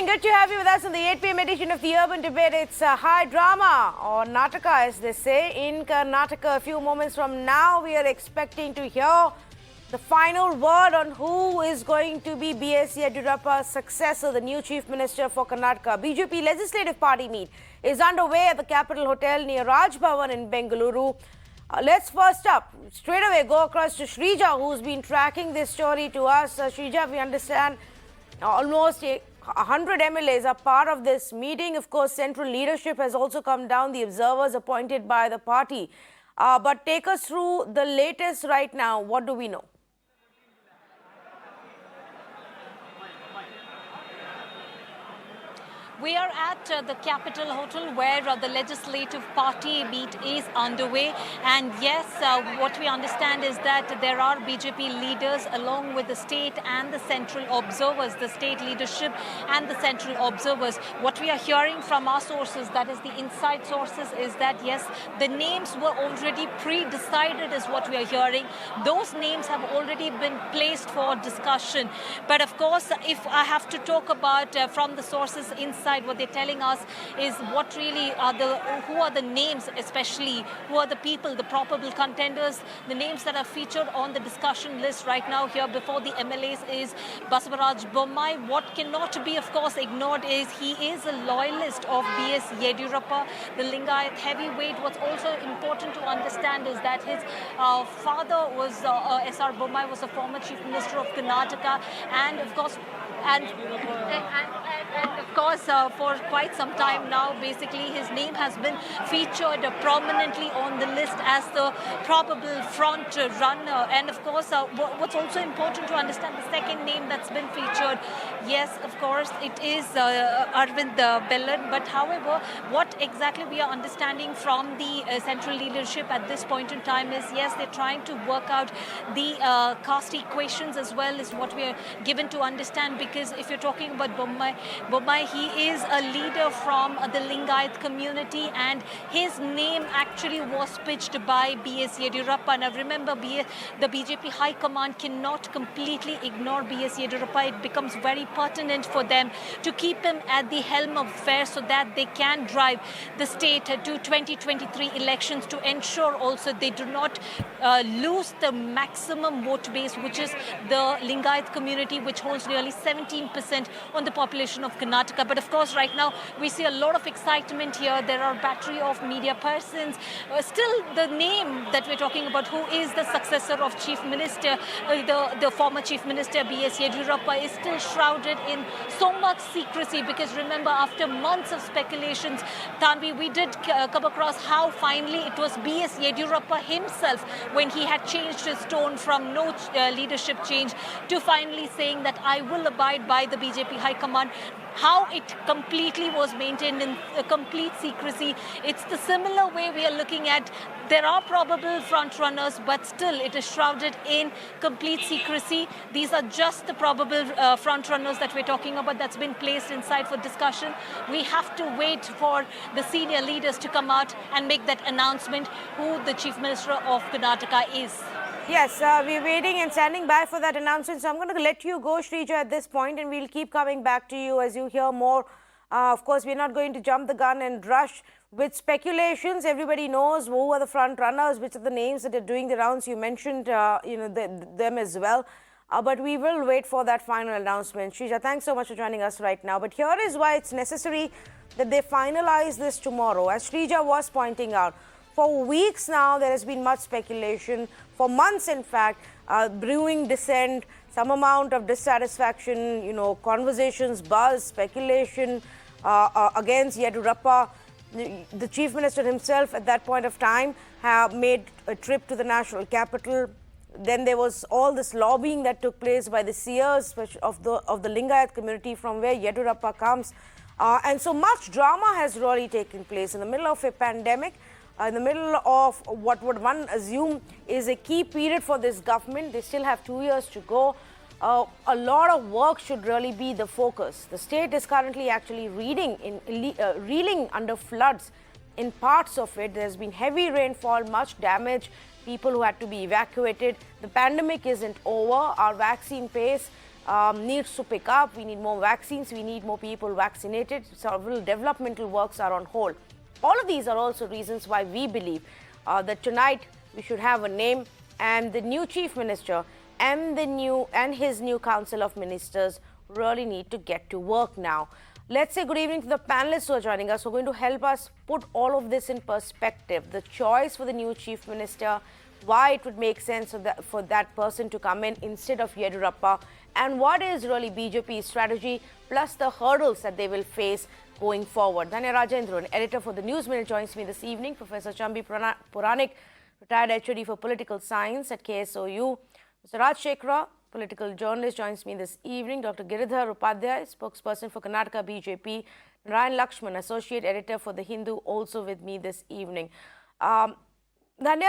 good to have you with us on the 8 p.m. edition of the Urban Debate. It's high drama, or Nataka as they say, in Karnataka. A few moments from now, we are expecting to hear the final word on who is going to be B.S Yediyurappa's successor, the new Chief Minister for Karnataka. BJP Legislative Party meet is underway at the Capital Hotel near Raj Bhavan in Bengaluru. Let's first up, straight away go across to Shrija, who's been tracking this story to us. Shrija, we understand almost 100 MLAs are part of this meeting. Of course, central leadership has also come down, the observers appointed by the party. But take us through the latest right now. What do we know? We are at the Capital Hotel where the Legislative Party meet is underway. And yes, what we understand is that there are BJP leaders along with the state and the central observers, the state leadership and the central observers. What we are hearing from our sources, that is the inside sources, is that yes, the names were already pre-decided is what we are hearing. Those names have already been placed for discussion. But of course, if I have to talk about from the sources inside, what they're telling us is what really are who are the names, especially who are the people, the probable contenders, the names that are featured on the discussion list right now here before the MLAs is Basavaraj Bommai. What cannot be, of course, ignored is he is a loyalist of B.S Yediyurappa, the Lingayat heavyweight. What's also important to understand is that his father was S.R. Bommai, was a former Chief Minister of Karnataka, and of course, for quite some time now, basically his name has been featured prominently on the list as the probable front runner. And of course, what's also important to understand, the second name that's been featured, yes, of course, it is Arvind Bellan. But however, what exactly we are understanding from the central leadership at this point in time is, yes, they're trying to work out the caste equations as well, is what we are given to understand. Because if you're talking about Bommai, he is a leader from the Lingayat community, and his name actually was pitched by B.S Yediyurappa. Now remember, the BJP High Command cannot completely ignore B.S Yediyurappa. It becomes very pertinent for them to keep him at the helm of affairs so that they can drive the state to 2023 elections, to ensure also they do not lose the maximum vote base, which is the Lingayat community, which holds nearly 17% on the population of Karnataka. But of course, right now, we see a lot of excitement here. There are a battery of media persons. Still, the name that we're talking about, who is the successor of Chief Minister, the former Chief Minister, B.S Yediyurappa, is still shrouded in so much secrecy. Because remember, after months of speculations, Tanvi, we did come across how finally it was B.S Yediyurappa himself, when he had changed his tone from no leadership change to finally saying that I will abide by the BJP High Command, how it completely was maintained in complete secrecy. It's the similar way we are looking at. There are probable front runners, but still it is shrouded in complete secrecy. These are just the probable front runners that we're talking about, that's been placed inside for discussion. We have to wait for the senior leaders to come out and make that announcement who the Chief Minister of Karnataka is. Yes, we're waiting and standing by for that announcement. So I'm going to let you go, Shrija, at this point, and we'll keep coming back to you as you hear more. Of course, we're not going to jump the gun and rush with speculations. Everybody knows who are the front runners, which are the names that are doing the rounds. You mentioned, them as well. But we will wait for that final announcement. Shrija, thanks so much for joining us right now. But here is why it's necessary that they finalize this tomorrow. As Shrija was pointing out, for weeks now, there has been much speculation. For months, in fact, brewing dissent, some amount of dissatisfaction, conversations, buzz, speculation against Yediyurappa. The Chief Minister himself at that point of time have made a trip to the national capital. Then there was all this lobbying that took place by the seers of the Lingayat community from where Yediyurappa comes. And so much drama has really taken place in the middle of a pandemic. In the middle of what would one assume is a key period for this government. They still have 2 years to go. A lot of work should really be the focus. The state is currently actually reeling under floods in parts of it. There's been heavy rainfall, much damage, people who had to be evacuated. The pandemic isn't over. Our vaccine pace needs to pick up. We need more vaccines. We need more people vaccinated. Several developmental works are on hold. All of these are also reasons why we believe that tonight we should have a name, and the new Chief Minister and his new Council of Ministers really need to get to work now. Let's say good evening to the panelists who are joining us, who are going to help us put all of this in perspective. The choice for the new Chief Minister, why it would make sense for that person to come in instead of Yediyurappa, and what is really BJP's strategy, plus the hurdles that they will face going forward. Dhanya Rajendran, editor for the News Minute, joins me this evening. Professor Tanvi Puranik, retired HOD for Political Science at KSOU. Mr. Raj Shekhara, political journalist, joins me this evening. Dr. Giridhar Upadhyay, spokesperson for Karnataka BJP. Nirani Lakshman, associate editor for The Hindu, also with me this evening. Dhanya,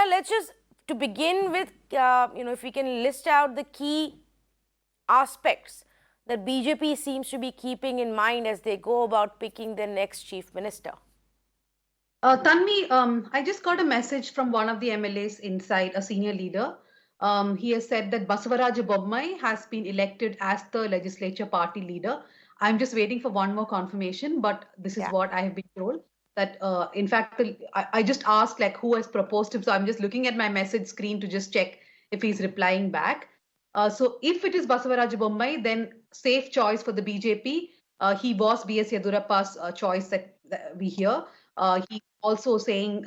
let's just, to begin with, if we can list out the key aspects that BJP seems to be keeping in mind as they go about picking their next Chief Minister. Tanvi, I just got a message from one of the MLAs inside, a senior leader. He has said that Basavaraj Bommai has been elected as the legislature party leader. I'm just waiting for one more confirmation, but this is what I have been told. That in fact, I just asked like who has proposed him. So I'm just looking at my message screen to just check if he's replying back. So if it is Basavaraj Bommai, then safe choice for the BJP. He was B.S Yediyurappa's choice that we hear. He also saying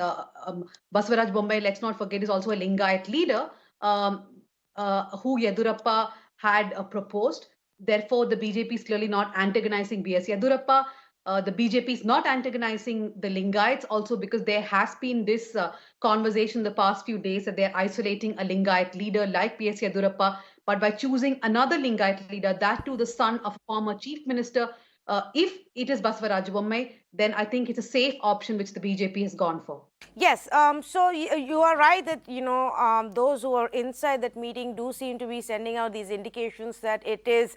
Basavaraj Bommai, let's not forget, is also a Lingayat leader who Yediyurappa had proposed. Therefore, the BJP is clearly not antagonizing B.S Yediyurappa. The BJP is not antagonizing the Lingayats also because there has been this conversation the past few days that they're isolating a Lingayat leader like B.S Yediyurappa. But by choosing another Lingayat leader, that too the son of a former chief minister, if it is Basavaraj Bommai, then I think it's a safe option which the BJP has gone for. Yes, so you are right that, those who are inside that meeting do seem to be sending out these indications that it is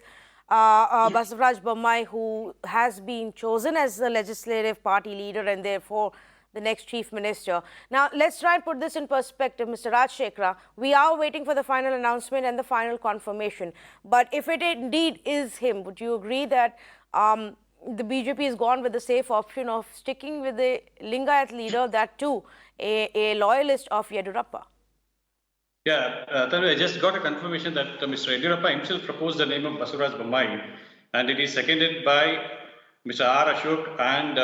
Basavaraj Bommai who has been chosen as the legislative party leader and therefore the next Chief Minister. Now, let's try and put this in perspective, Mr. Raj Shekhara. We are waiting for the final announcement and the final confirmation. But if it indeed is him, would you agree that the BJP has gone with the safe option of sticking with the Lingayat leader, that too, a loyalist of Yediyurappa? Yeah, I just got a confirmation that Mr. Yediyurappa himself proposed the name of Basavaraj Bommai, and it is seconded by Mr. R. Ashok and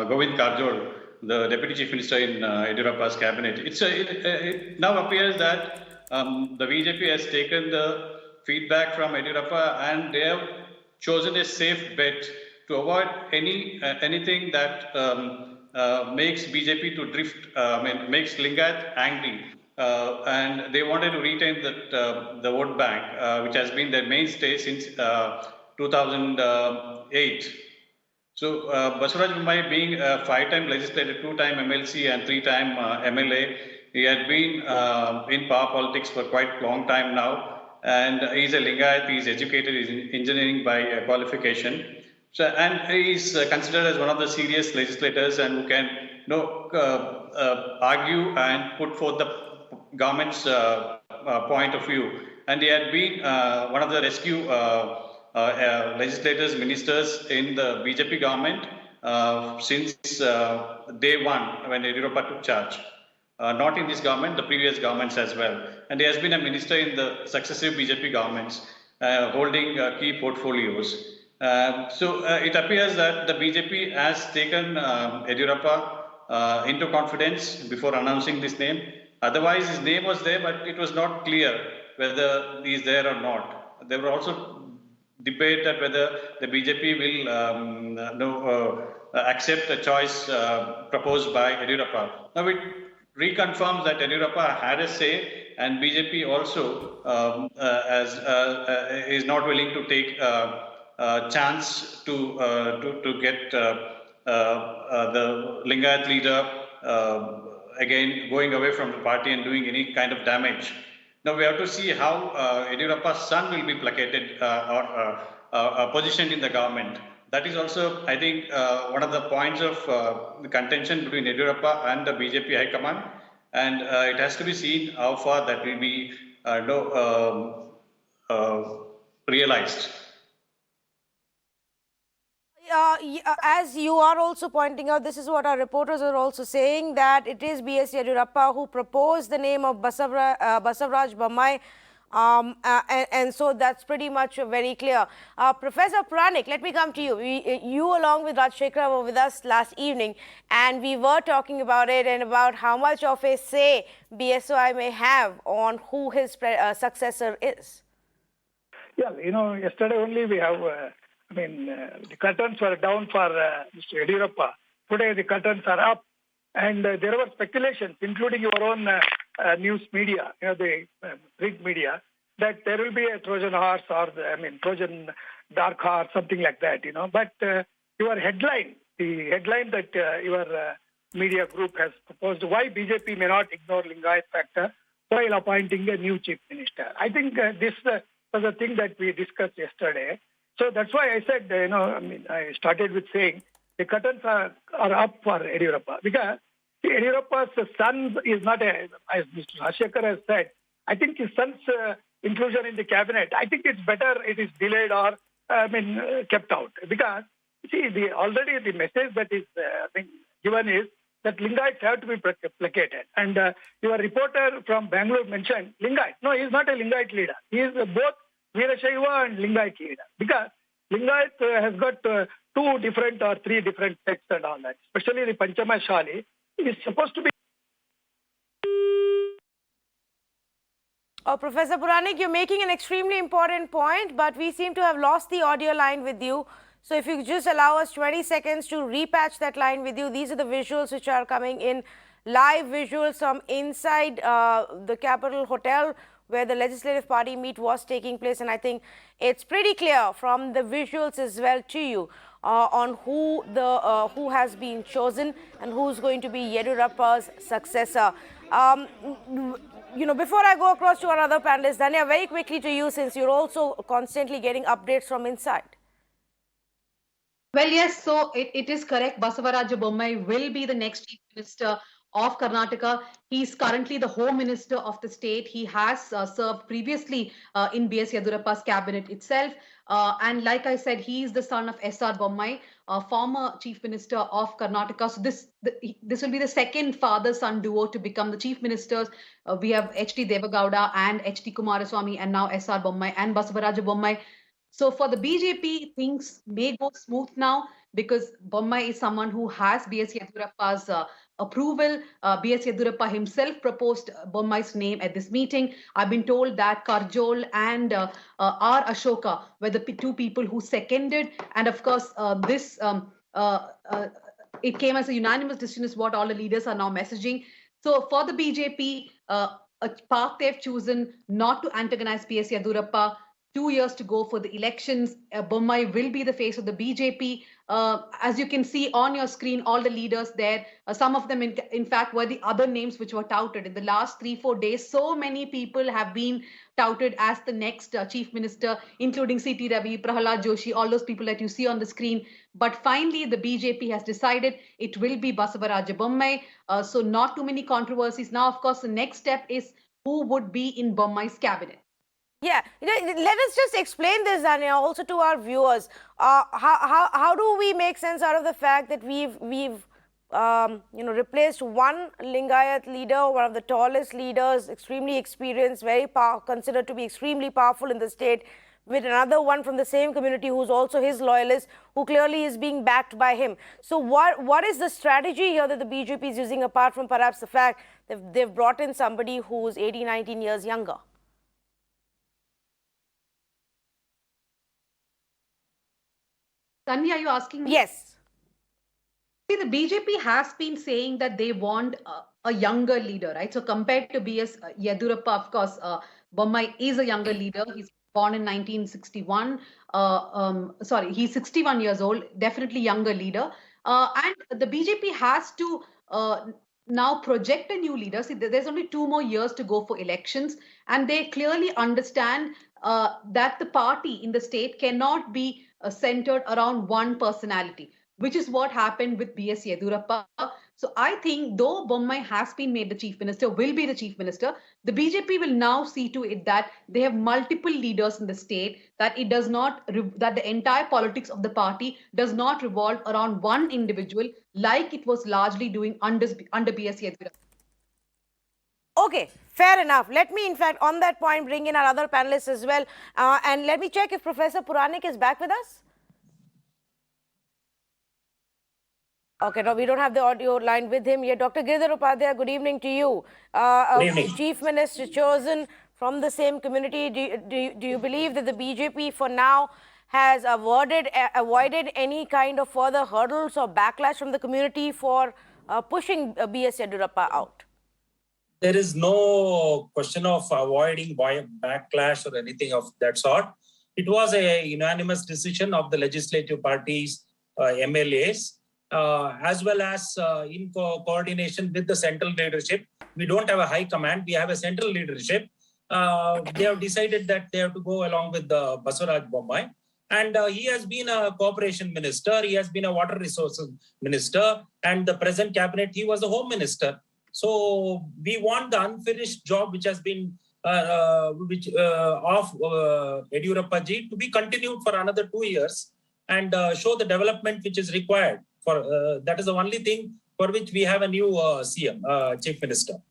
Govind Karjol, the Deputy Chief Minister in Yediyurappa's cabinet. It now appears that the BJP has taken the feedback from Yediyurappa and they have chosen a safe bet to avoid anything that makes BJP to drift, makes Lingayat angry. And they wanted to retain the vote bank, which has been their mainstay since 2008. So Basavaraj Bommai being a 5-time legislator, 2-time MLC and 3-time MLA, he had been in power politics for quite a long time now. And he's a Lingayat, he's educated, he's in engineering by qualification. So, and he's considered as one of the serious legislators and who can argue and put forth the government's point of view. And he had been one of the rescue legislators, ministers in the BJP government since day one when Yediyurappa took charge. Not in this government, the previous governments as well. And he has been a minister in the successive BJP governments, holding key portfolios. So it appears that the BJP has taken Yediyurappa into confidence before announcing this name. Otherwise, his name was there, but it was not clear whether he is there or not. There were also debate that whether the BJP will accept the choice proposed by Yediyurappa. Now it reconfirms that Yediyurappa had a say, and BJP also is not willing to take a chance to get the Lingayat leader again going away from the party and doing any kind of damage. Now we have to see how Yediyurappa's son will be placated or positioned in the government. That is also, I think, one of the points of the contention between Yediyurappa and the BJP High Command, and it has to be seen how far that will be realized. As you are also pointing out, this is what our reporters are also saying, that it is B.S Yediyurappa who proposed the name of Basavaraj Bommai. And so that's pretty much very clear. Professor Puranik, let me come to you. You along with Rajshekhara were with us last evening, and we were talking about it and about how much of a say BSY may have on who his successor is. Yeah, yesterday only we have, the curtains were down for Mr. Yediyurappa. Today the curtains are up. And there were speculations, including your own news media, the print media, that there will be a Trojan horse or, Trojan dark horse, something like that, But your headline, the headline that your media group has proposed, why BJP may not ignore Lingayat factor while appointing a new chief minister. I think this was a thing that we discussed yesterday. So that's why I said, I started with saying the curtains are up for Yediyurappa, because Yediyurappa's son is not as Mr. Rajshekhara has said, I think his son's inclusion in the cabinet, I think it's better it is delayed or, kept out. Because, see, already the message that is given is that Lingayats have to be placated. And your reporter from Bengaluru mentioned Lingayat. No, he is not a Lingayat leader. He is both Veerashaiva and Lingayat leader. Because Lingayat has got two different or three different sects and all that. Especially the Panchama Shali is supposed to be. Oh, Professor Puranik, you're making an extremely important point, but we seem to have lost the audio line with you. So if you could just allow us 20 seconds to repatch that line with you. These are the visuals which are coming in, live visuals from inside the Capitol Hotel, where the Legislative Party meet was taking place. And I think it's pretty clear from the visuals as well to you on who has been chosen and who's going to be Yediyurappa's successor. Before I go across to our other panelists, Danya, very quickly to you, since you're also constantly getting updates from inside. Well, yes, so it is correct. Basavaraj Bommai will be the next Chief Minister of Karnataka. He is currently the Home Minister of the state. He has served previously in B.S Yediyurappa's cabinet itself. And like I said, he is the son of S.R. Bommai, former Chief Minister of Karnataka. So this will be the second father-son duo to become the Chief Ministers. We have H.D. Devagowda and H.D. Kumaraswamy, and now S.R. Bommai and Basavaraj Bommai. So for the BJP, things may go smooth now, because Bommai is someone who has B.S Yediyurappa's approval. B.S Yediyurappa himself proposed Bommai's name at this meeting. I've been told that Karjol and R. Ashoka were the two people who seconded. And of course, it came as a unanimous decision, is what all the leaders are now messaging. So for the BJP, a path they've chosen not to antagonize B.S Yediyurappa. 2 years to go for the elections. Bommai will be the face of the BJP. As you can see on your screen, all the leaders there, some of them in fact were the other names which were touted. In the last 3-4 days, so many people have been touted as the next Chief Minister, including C.T. Ravi, Prahalad Joshi, all those people that you see on the screen. But finally, the BJP has decided it will be Basavaraj Bommai. So not too many controversies. Now, of course, the next step is who would be in Bommai's cabinet. Yeah, let us just explain this, Danya, also to our viewers. How do we make sense out of the fact that we've replaced one Lingayat leader, one of the tallest leaders, extremely experienced, considered to be extremely powerful in the state, with another one from the same community who's also his loyalist, who clearly is being backed by him. So what is the strategy here that the BJP is using, apart from perhaps the fact that they've brought in somebody who's 18, 19 years younger? Tanvi, are you asking me? Yes. See, the BJP has been saying that they want a younger leader, right? So compared to B.S Yediyurappa, of course, Bommai is a younger leader. He's born in 1961. He's 61 years old, definitely younger leader. And the BJP has to now project a new leader. See, there's only 2 more years to go for elections, and they clearly understand that the party in the state cannot be centered around one personality, which is what happened with B.S Yediyurappa. So I think though Bommai has been made the chief minister, will be the chief minister, the BJP will now see to it that they have multiple leaders in the state, that it does not, that the entire politics of the party does not revolve around one individual like it was largely doing under B.S Yediyurappa. Okay, fair enough. Let me, in fact, on that point, bring in our other panelists as well. And let me check if Professor Puranik is back with us. Okay, no, we don't have the audio line with him yet. Dr. Giridhar Upadhyay, good evening to you. Good evening. Chief Minister chosen from the same community. Do you believe that the BJP for now has avoided any kind of further hurdles or backlash from the community for pushing B.S Yediyurappa out? There is no question of avoiding backlash or anything of that sort. It was a unanimous decision of the legislative parties, MLAs, as well as in coordination with the central leadership. We don't have a high command, we have a central leadership. They have decided that they have to go along with the Basavaraj Bommai. And he has been a cooperation minister, he has been a water resources minister, and the present cabinet, he was a home minister. So we want the unfinished job which has been of Yediyurappa ji to be continued for another 2 years and show the development which is required. For that is the only thing for which we have a new CM, Chief Minister.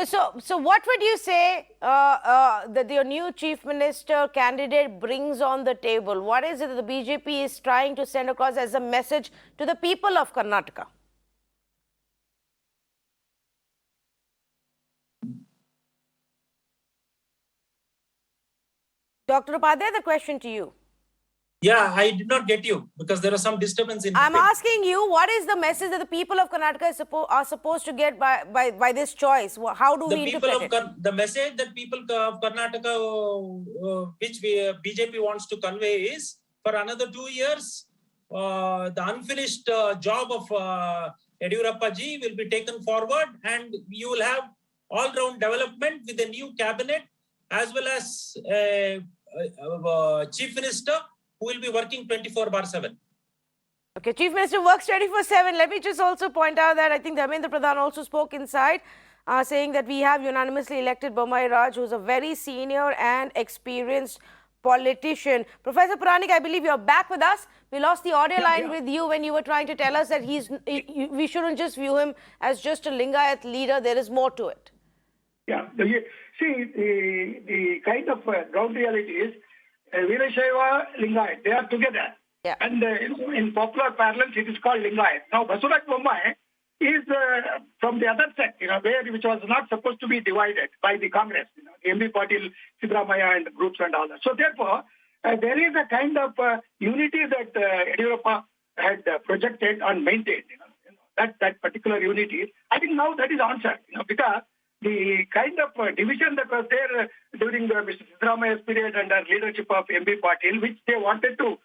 So what would you say that your new Chief Minister candidate brings on the table? What is it that the BJP is trying to send across as a message to the people of Karnataka? Dr. Upadhyay, the question to you. Yeah, I did not get you because there was some disturbance in I'm between. asking you, what is the message that the people of Karnataka are supposed to get by this choice? How do we interpret it? The message that people of Karnataka, which BJP wants to convey is, for another 2 years, the unfinished job of Yediyurappa ji will be taken forward and you will have all-round development with a new cabinet as well as Chief Minister who will be working 24/7. Okay, Chief Minister works 24/7. Let me just also point out that I think Dharmendra Pradhan also spoke inside, saying that we have unanimously elected Bommai Raj, who is a very senior and experienced politician. Professor Puranik, I believe you're back with us. We lost the audio line with you when you were trying to tell us that we shouldn't just view him as just a Lingayat leader. There is more to it. Yeah, see, the kind of ground reality is Veerashaiva, Lingayat, they are together. Yeah. And in popular parlance, it is called Lingayat. Now, Basavaraj Bommai is from the other set, which was not supposed to be divided by the Congress, the MP Patil, Siddaramaiah and groups and all that. So therefore, there is a kind of unity that Yediyurappa had projected and maintained, that particular unity. I think now that is answered, because the kind of division that was there during Mr. Siddaramaiah's period under leadership of MP Patil, which they wanted to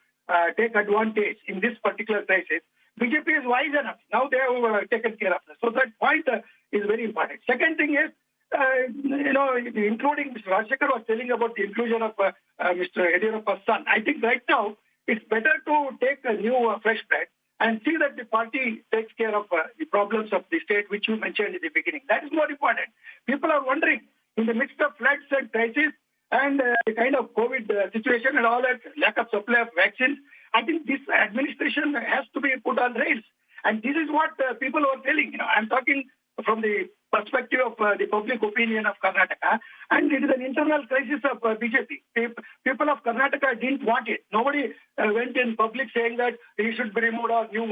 take advantage in this particular crisis, BJP is wise enough. Now they have taken care of that. So that point is very important. Second thing is, including Mr. Rajshekhar was telling about the inclusion of Mr. Yediyurappa's son. I think right now it's better to take a new fresh bread and see that the party takes care of the problems of the state, which you mentioned in the beginning. That is more important. People are wondering, in the midst of floods and crisis and the kind of COVID situation and all that, lack of supply of vaccines, I think this administration has to be put on rails. And this is what people are telling. I'm talking from the perspective of the public opinion of Karnataka, and it is an internal crisis of BJP. People of Karnataka didn't want it. Nobody went in public saying that he should be removed or new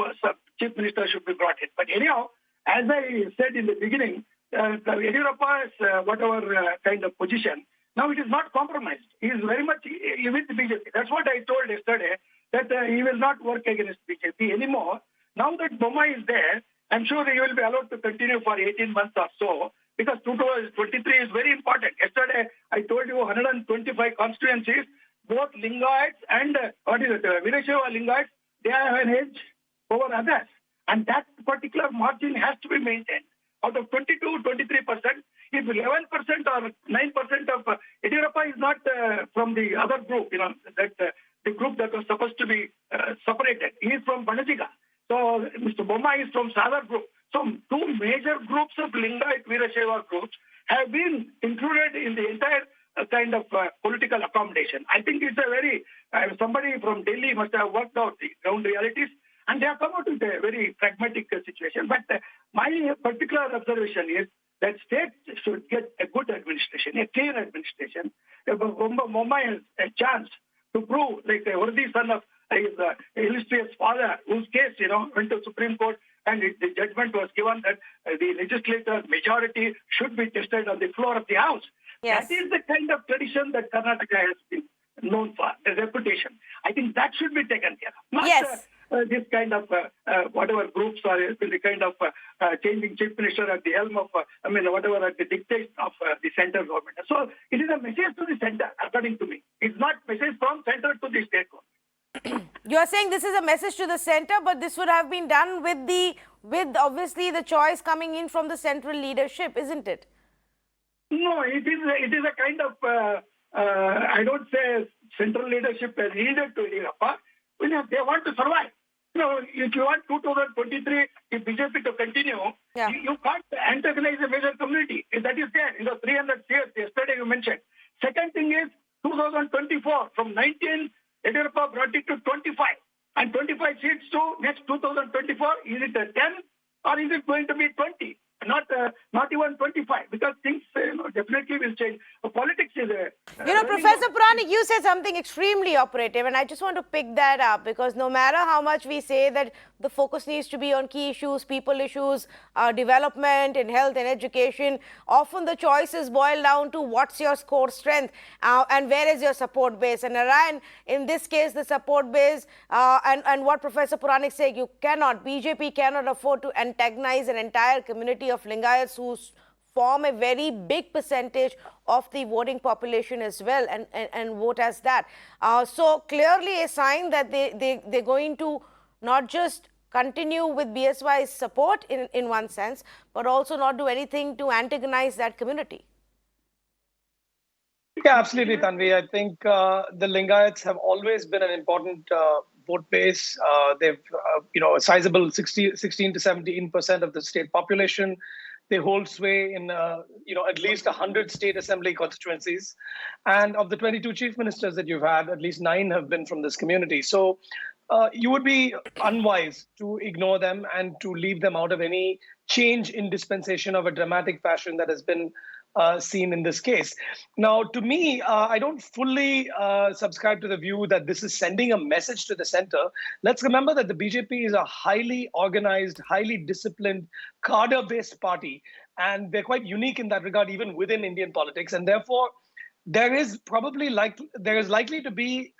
chief minister should be brought in. But anyhow, as I said in the beginning, Yediyurappa's whatever kind of position, now it is not compromised. He is very much with BJP. That's what I told yesterday, that he will not work against BJP anymore. Now that Bommai is there, I'm sure he will be allowed to continue for 18 months or so, because 2023 is very important. Yesterday, I told you 125 constituencies, both Lingayats and Veerashaiva Lingayats, they have an edge over others. And that particular margin has to be maintained. Out of 22-23%, if 11% or 9% of Yediyurappa is not from the other group, the group that was supposed to be separated. He is from Banajiga. So Mr. Bommai Bommai is from Sadar group. So two major groups of Lingayat Veerashaiva groups have been included in the entire kind of political accommodation. I think it's a very, somebody from Delhi must have worked out the ground realities and they have come out with a very pragmatic situation. But my particular observation is that states should get a good administration, a clean administration. Bommai has a chance to prove, like a worthy son of his illustrious father, whose case, went to Supreme Court and the judgment was given that the legislature majority should be tested on the floor of the House. Yes. That is the kind of tradition that Karnataka has been known for, the reputation. I think that should be taken care of. Not Yes. this kind of whatever groups are the kind of changing chief minister at the helm of, whatever at the dictate of the central government. So it is a message to the center, according to me. It's not message from center to the state government. You are saying this is a message to the center, but this would have been done with obviously the choice coming in from the central leadership, isn't it? No, it is a kind of, I don't say central leadership has yielded to Yediyurappa. They want to survive. If you want 2023, if BJP to continue, you can't antagonize a major community. That is there. 300 years, yesterday you mentioned. Second thing is 2024, from 19, Yediyurappa brought it to 25. And 25 seats to next 2024, is it a 10 or is it going to be 20? Not even 25, because things definitely will change. Politics is Professor Puranik, you said something extremely operative, and I just want to pick that up, because no matter how much we say that the focus needs to be on key issues, people issues, development in health and education, often the choices boil down to what's your core strength and where is your support base. And Narayan, in this case, the support base and what Professor Puranik said, BJP cannot afford to antagonize an entire community of Lingayats who form a very big percentage of the voting population as well and vote as that. So clearly a sign that they're going to not just continue with BSY's support in one sense, but also not do anything to antagonize that community. Yeah, absolutely, Tanvi. I think the Lingayats have always been an important vote base. They've, a sizable 16 to 17% of the state population. They hold sway in, at least 100 state assembly constituencies. And of the 22 chief ministers that you've had, at least 9 have been from this community. So you would be unwise to ignore them and to leave them out of any change in dispensation of a dramatic fashion that has been seen in this case. Now, to me, I don't fully subscribe to the view that this is sending a message to the center. Let's remember that the BJP is a highly organized, highly disciplined, cadre-based party, and they're quite unique in that regard, even within Indian politics. And therefore, there is likely to be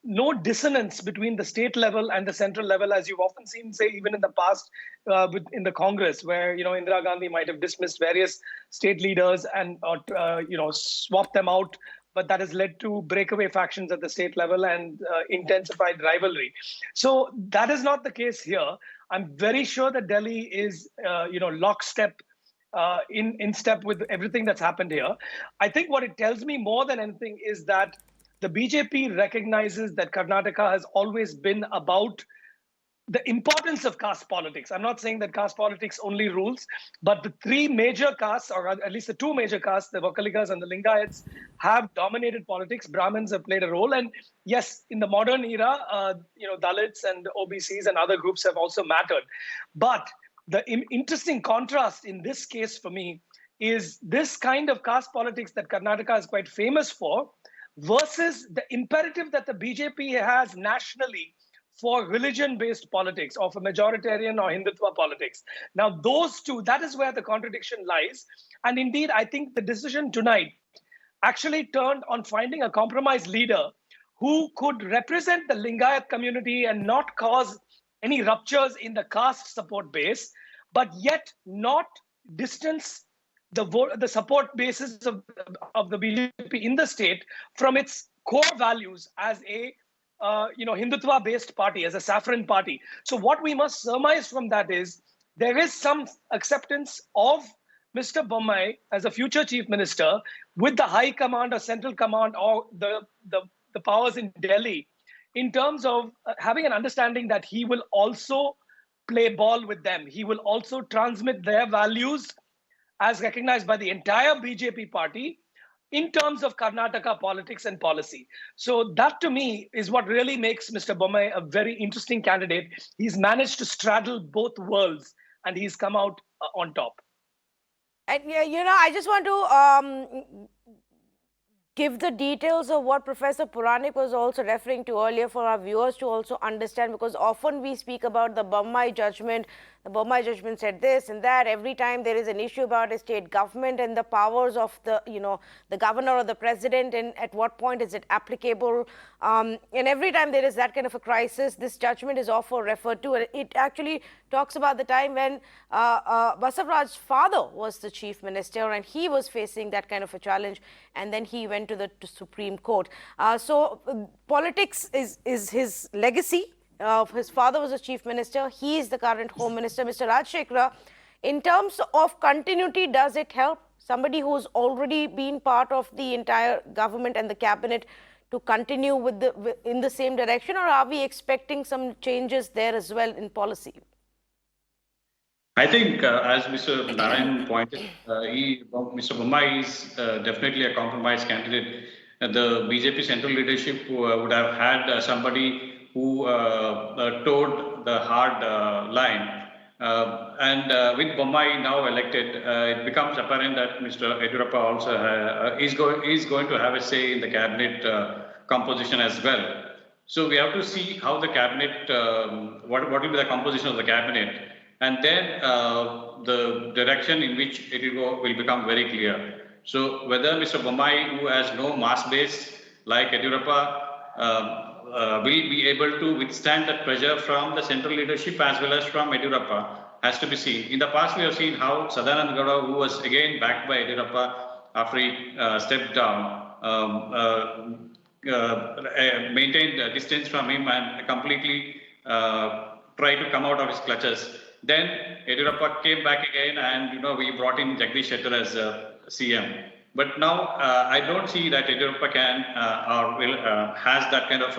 no dissonance between the state level and the central level, as you've often seen, say, even in the past in the Congress, where, Indira Gandhi might have dismissed various state leaders and, swapped them out. But that has led to breakaway factions at the state level and intensified rivalry. So that is not the case here. I'm very sure that Delhi is, lockstep in step with everything that's happened here. I think what it tells me more than anything is that the BJP recognizes that Karnataka has always been about the importance of caste politics. I'm not saying that caste politics only rules, but the 3 major castes, or at least the 2 major castes, the Vakaligas and the Lingayats, have dominated politics. Brahmins have played a role. And yes, in the modern era, Dalits and OBCs and other groups have also mattered. But the interesting contrast in this case for me is this kind of caste politics that Karnataka is quite famous for, versus the imperative that the BJP has nationally for religion-based politics, or for majoritarian or Hindutva politics. Now, those two, that is where the contradiction lies. And indeed, I think the decision tonight actually turned on finding a compromise leader who could represent the Lingayat community and not cause any ruptures in the caste support base, but yet not distance the support basis of the BJP in the state from its core values as a Hindutva-based party, as a saffron party. So what we must surmise from that is there is some acceptance of Mr. Bommai as a future chief minister with the high command or central command or the powers in Delhi, in terms of having an understanding that he will also play ball with them. He will also transmit their values as recognized by the entire BJP party in terms of Karnataka politics and policy. So that to me is what really makes Mr. Bommai a very interesting candidate. He's managed to straddle both worlds and he's come out on top. And I just want to give the details of what Professor Puranik was also referring to earlier for our viewers to also understand, because often we speak about the Bommai judgment. The Bommai judgment said this and that. Every time there is an issue about a state government and the powers of the, the governor or the president, and at what point is it applicable. And every time there is that kind of a crisis, this judgment is often referred to. And it actually talks about the time when Basavaraj's father was the chief minister and he was facing that kind of a challenge, and then he went to the Supreme Court. So politics is his legacy. His father was a chief minister. He is the current home minister. Mr. Rajshekhara, in terms of continuity, does it help somebody who's already been part of the entire government and the cabinet to continue in the same direction, or are we expecting some changes there as well in policy? I think, as Mr. Narayan pointed, Mr. Bommai is definitely a compromise candidate. The BJP central leadership would have had somebody who towed the hard line. And with Bommai now elected, it becomes apparent that Mr. Yediyurappa also is going to have a say in the cabinet composition as well. So we have to see how the cabinet, what will be the composition of the cabinet, and then the direction in which it will go will become very clear. So whether Mr. Bommai, who has no mass base like Yediyurappa, will be able to withstand that pressure from the central leadership as well as from Yediyurappa has to be seen. In the past, we have seen how Sadanand Gowda, who was again backed by Yediyurappa after he stepped down, maintained distance from him and completely tried to come out of his clutches. Then Yediyurappa came back again, and we brought in Jagdish Shettar as CM. But now I don't see that Yediyurappa can or will has that kind of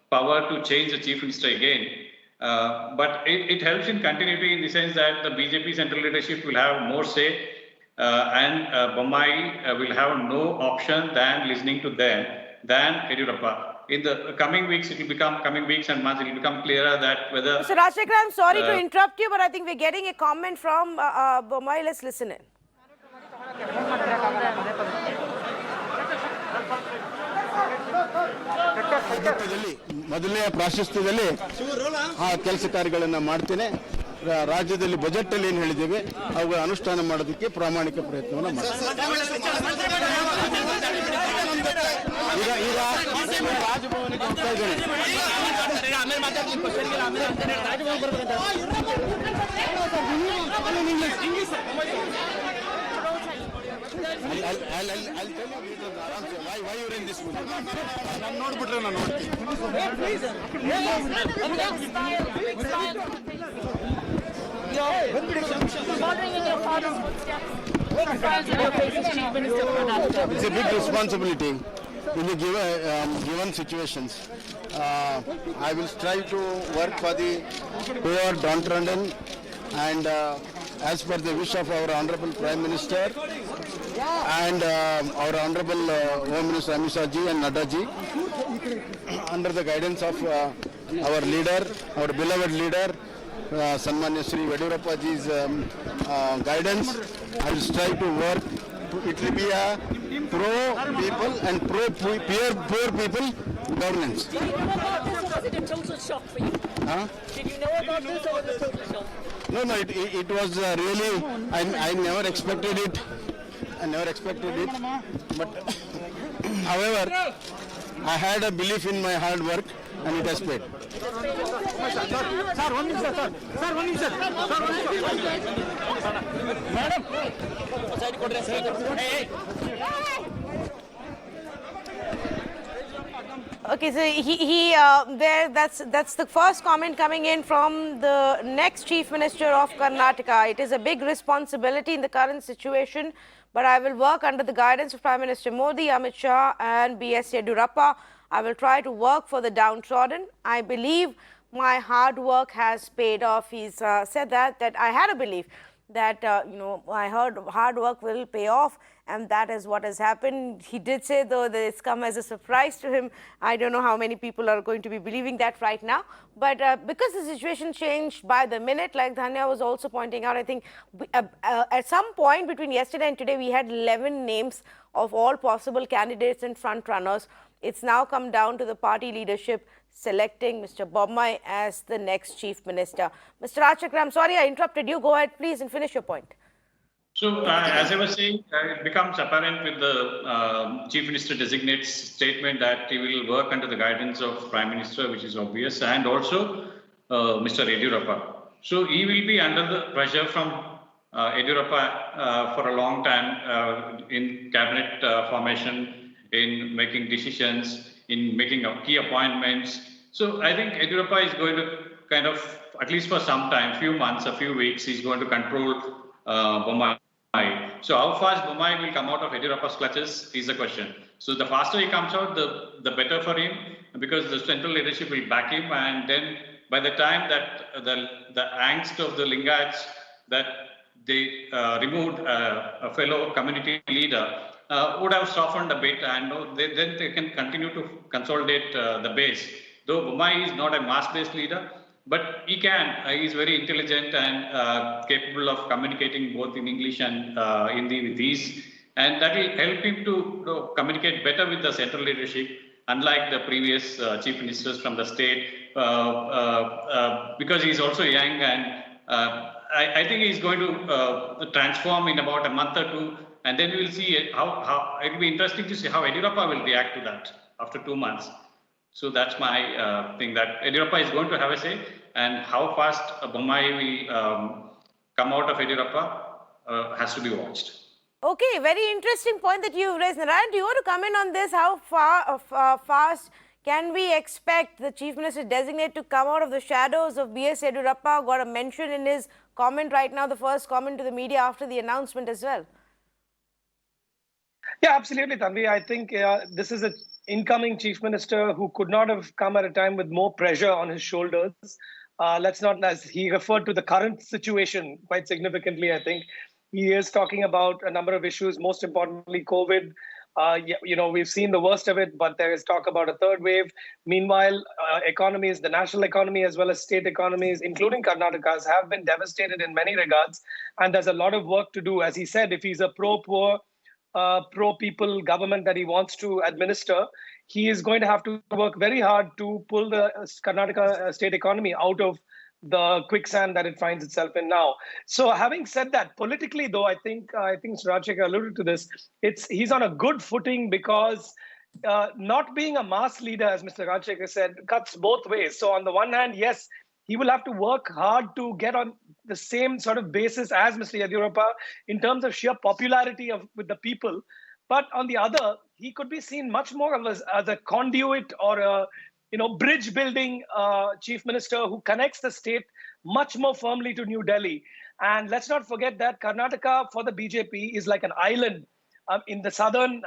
power to change the chief minister again. But it helps in continuity in the sense that the BJP central leadership will have more say, and Bommai will have no option than listening to them than Yediyurappa. In the coming weeks and months, it will become clearer that whether... Mr. Rajshekhara, I'm sorry to interrupt you, but I think we're getting a comment from Bommai. Let's listen in. ಮೊದಲನೇ ಪ್ರಾಶಸ್ತ್ಯದಲ್ಲಿ ಆ ಕೆಲಸ ಕಾರ್ಯಗಳನ್ನು ಮಾಡ್ತೇನೆ. ರಾಜ್ಯದಲ್ಲಿ budget ಅಲ್ಲಿ ಏನು ಹೇಳಿದ್ದೇವೆ ಅವುಗಳ ಅನುಷ್ಠಾನ ಮಾಡೋದಕ್ಕೆ ಪ್ರಾಮಾಣಿಕ ಪ್ರಯತ್ನವನ್ನು ಮಾಡ್ತೀನಿ. ಈಗ ರಾಜಭವನಕ್ಕೆ ಹೋಗ್ತಾ ಇದ್ದೇನೆ. ನಾನು ನೋಡ್ಬಿಟ್ರೆ ನಾನು ನೋಡ್ತೀನಿ. It's a big responsibility in the given situations. I will strive to work for the poor, downtrodden, and as per the wish of our Honorable Prime Minister and our Honorable Home Minister Amit Shah ji and Nadda ji, under the guidance of our leader, our beloved leader, Sanmanya Shri Yediyurappa ji's guidance, I will strive to work. It will be a pro-people and pro-poor people governance. Did you know about this, or was it a total shock for you? Huh? Did you know about this, or was it a total shock? No, it was really, I never expected it. But however, I had a belief in my hard work and it has paid. Sir, one minute, sir. Madam. Okay, so that's the first comment coming in from the next Chief Minister of Karnataka. It is a big responsibility in the current situation, but I will work under the guidance of Prime Minister Modi, Amit Shah and B.S Yediyurappa. I will try to work for the downtrodden. I believe my hard work has paid off. He's said that I had a belief that my hard work will pay off, and that is what has happened. He did say, though, that it's come as a surprise to him. I don't know how many people are going to be believing that right now, but because the situation changed by the minute, like Dhanya was also pointing out, I think at some point between yesterday and today we had 11 names of all possible candidates and front runners. It's now come down to the party leadership selecting Mr. Bommai as the next Chief Minister. Mr. Rajshekar, I'm sorry I interrupted you. Go ahead, please, and finish your point. So, as I was saying, it becomes apparent with the Chief Minister designate's statement that he will work under the guidance of Prime Minister, which is obvious, and also Mr. Yediyurappa. So, he will be under the pressure from Yediyurappa for a long time in cabinet formation, in making decisions, in making key appointments. So I think Yediyurappa is going to kind of, at least for some time, few months, a few weeks, he's going to control Bommai. So how fast Bommai will come out of Yediyurappa's clutches is the question. So the faster he comes out, the better for him, because the central leadership will back him. And then by the time that the angst of the Lingayats that they removed a fellow community leader would have softened a bit, and then they can continue to consolidate the base. Though Bommai is not a mass-based leader, but he is very intelligent and capable of communicating both in English and Hindi with ease, and that will help him to communicate better with the central leadership, unlike the previous chief ministers from the state, because he's also young, and I think he's going to transform in about a month or two. And then we will see how it will be interesting to see how Yediyurappa will react to that after 2 months. So that's my thing, that Yediyurappa is going to have a say, and how fast Bommai will come out of Yediyurappa has to be watched. Okay, very interesting point that you've raised. Nirani, do you want to comment on this? How fast can we expect the Chief Minister designate to come out of the shadows of B.S Yediyurappa? Got a mention in his comment right now, the first comment to the media after the announcement as well. Yeah, absolutely, Tanvi. I think this is an incoming chief minister who could not have come at a time with more pressure on his shoulders. Let's not, as he referred to the current situation quite significantly, I think. He is talking about a number of issues, most importantly, COVID. We've seen the worst of it, but there is talk about a third wave. Meanwhile, economies, the national economy as well as state economies, including Karnataka's, have been devastated in many regards. And there's a lot of work to do. As he said, if he's a pro-poor, pro-people government that he wants to administer, he is going to have to work very hard to pull the Karnataka state economy out of the quicksand that it finds itself in now. So having said that, politically though, I think Mr. Rajshekar alluded to this, he's on a good footing because not being a mass leader, as Mr. Rajshekar said, cuts both ways. So on the one hand, yes, he will have to work hard to get on the same sort of basis as Mr. Yediyurappa in terms of sheer popularity with the people. But on the other, he could be seen much more as a conduit or a bridge building chief minister who connects the state much more firmly to New Delhi. And let's not forget that Karnataka for the BJP is like an island in the southern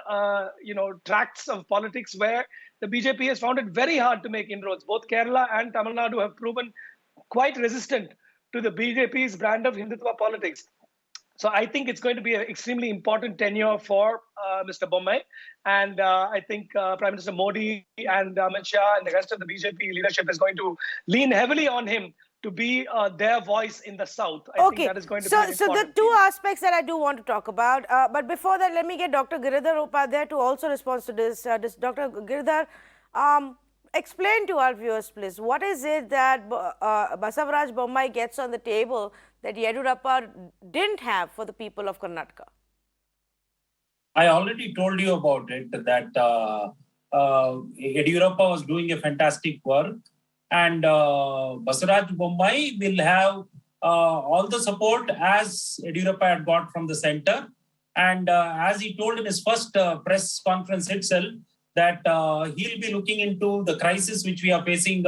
tracts of politics where the BJP has found it very hard to make inroads. Both Kerala and Tamil Nadu have proven quite resistant to the BJP's brand of Hindutva politics. So I think it's going to be an extremely important tenure for Mr. Bommai. And I think Prime Minister Modi and Amit Shah and the rest of the BJP leadership is going to lean heavily on him to be their voice in the south. I think that is going to be an important So the two aspects that I do want to talk about. But before that, let me get Dr. Giridhar Upadhyay to also respond to this. Dr. Giridhar, explain to our viewers, please, what is it that Basavaraj Bommai gets on the table that Yediyurappa didn't have for the people of Karnataka? I already told you about it, that Yediyurappa was doing a fantastic work, and Basavaraj Bommai will have all the support as Yediyurappa had got from the center. And as he told in his first press conference itself, that he'll be looking into the crisis which we are facing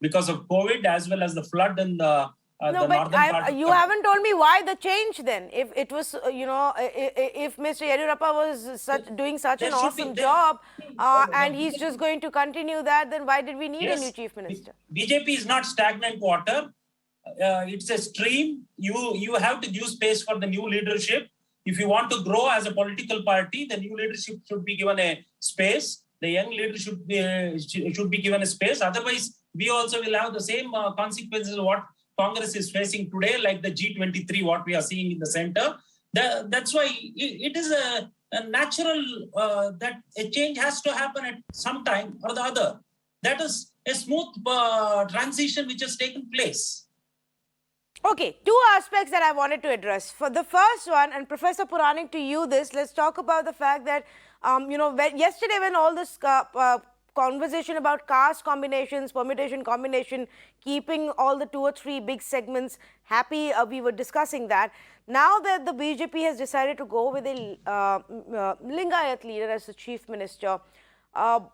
because of COVID, as well as the flood in No, the but northern part. you haven't told me why the change then. If it was, if Mr. Yediyurappa was doing such an awesome job and he's just going to continue that, then why did we need a new chief minister? BJP is not stagnant water. It's a stream. You have to give space for the new leadership. If you want to grow as a political party, the new leadership should be given a space. The young leadership should be given a space. Otherwise, we also will have the same consequences of what Congress is facing today, like the G23, what we are seeing in the center. That's why it is a natural that a change has to happen at some time or the other. That is a smooth transition which has taken place. Okay, two aspects that I wanted to address. For the first one, and Professor Puranik, to you this, let's talk about the fact that, yesterday when all this conversation about caste combinations, permutation combination, keeping all the 2 or 3 big segments happy, we were discussing that. Now that the BJP has decided to go with a Lingayat leader as the chief minister,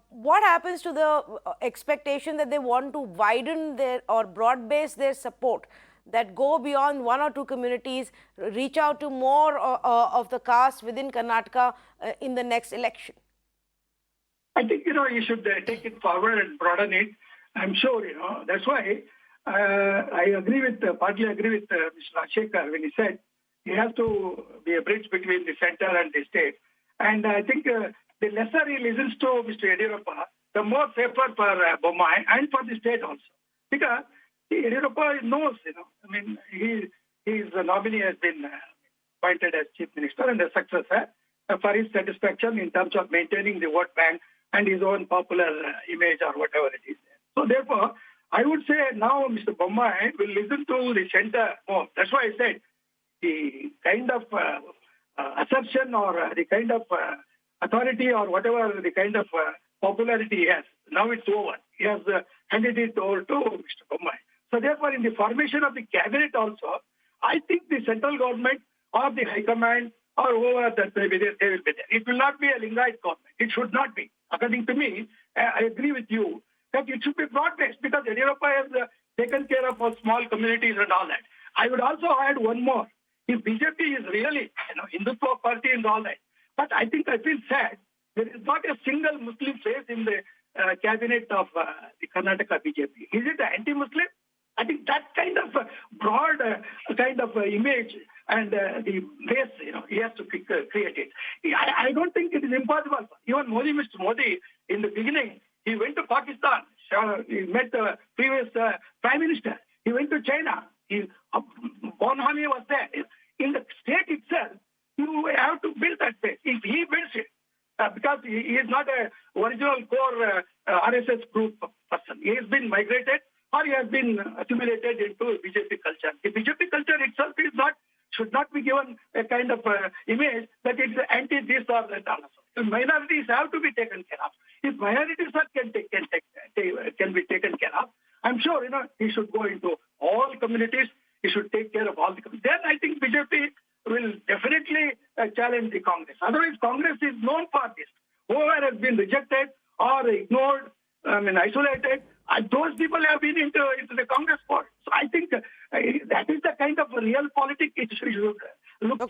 what happens to the expectation that they want to widen their or broad base their support, that go beyond 1 or 2 communities, reach out to more of the caste within Karnataka in the next election? I think, you should take it forward and broaden it. I'm sure, that's why I partly agree with Mr. Rajshekhar when he said he has to be a bridge between the center and the state. And I think the lesser he listens to Mr. Yediyurappa, the more safer for Bommai and for the state also. Because Yediyurappa knows, his nominee has been appointed as chief minister and a successor for his satisfaction in terms of maintaining the vote bank and his own popular image or whatever it is. So therefore, I would say now Mr. Bommai will listen to the center more. That's why I said the kind of assertion or the kind of authority or whatever the kind of popularity he has, now it's over. He has handed it over to Mr. Bommai. So therefore, in the formation of the cabinet also, I think the central government or the high command or whoever that may be there, they will be there. It will not be a Lingayat government. It should not be. According to me, I agree with you that it should be broad-based because Yediyurappa has taken care of all small communities and all that. I would also add one more. If BJP is really, Hindutva party and all that, but I feel sad, there is not a single Muslim face in the cabinet of the Karnataka BJP. Is it anti-Muslim? I think that kind of broad image and the base, he has to create it. I don't think it is impossible. Even Mr. Modi, in the beginning, he went to Pakistan. He met the previous prime minister. He went to China. Bonhami was there. In the state itself, you have to build that base. If he builds it, because he is not a original core RSS group person. He has been migrated or he has been assimilated into BJP culture. The BJP culture itself should not be given a kind of image that it's anti this or that also. The minorities have to be taken care of. If minorities can be taken care of, I'm sure he should go into all communities. He should take care of all the communities. Then I think BJP will definitely challenge the Congress. Otherwise, Congress is known for this. Whoever has been rejected or ignored, isolated, those people have been into the Congress board. So I think that is the kind of real politics it should look